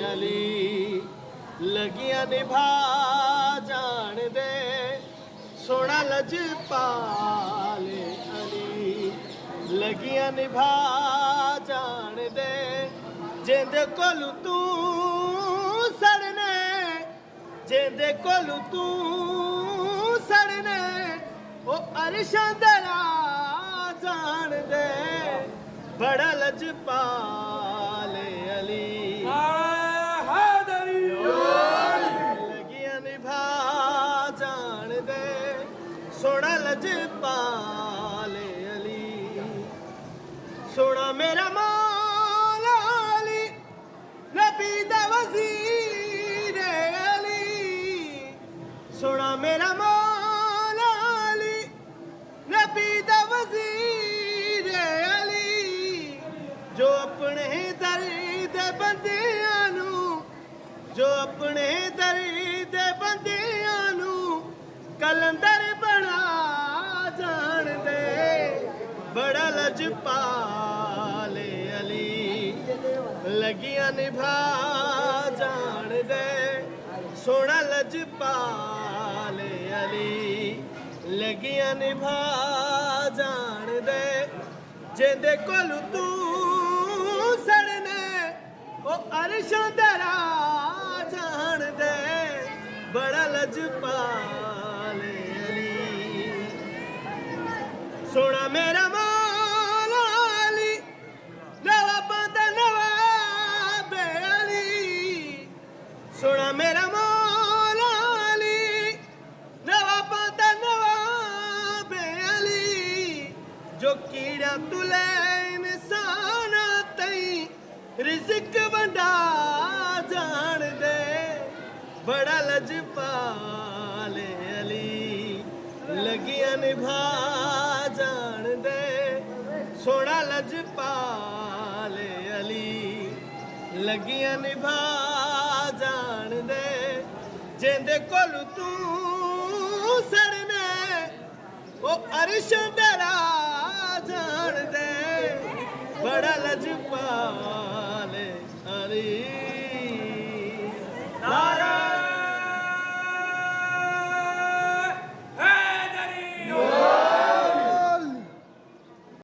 अली लगियां निभा जान दे सोना लजपाले अली लगियां निभा जान दे जिंदे कोलू तू सड़ने जिंदे कोलू तू सड़ने ओ अरशां दरा जान दे बड़ा लजपाले अली लगियां निभा जान दे सोना लजपाले अली सोना मेरा मौला अली नबी दा वज़ीर अली सोना मेरा मौला अली नबी दा वज़ीर अली जो अपने दर दे बंदियां नू जो अपने दर दे बंदियां नू कलंदर बना जान दे बड़ा लजपाले अली लगियां निभा जान दे सोना लजपाले अली लगियां निभा जान दे जिंदे कोलू तू सड़ने ओ अरशां दरा जान दे बड़ा लजपाले अली सोना मेरा मौला अली नवाबां दा नवाब अली सोना मेरा मौला अली नवाबां दा नवाब अली जो कीड़ा तुले इंसान तई रिज़्क वंडा जान दे बड़ा लजपाले अली लगियां निभा जान दे सोना लजपाले अली लगियां निभा जान दे जिंदे कोलू तू सड़ने ओ अरशां दरा जान दे बड़ा लजपाले अली।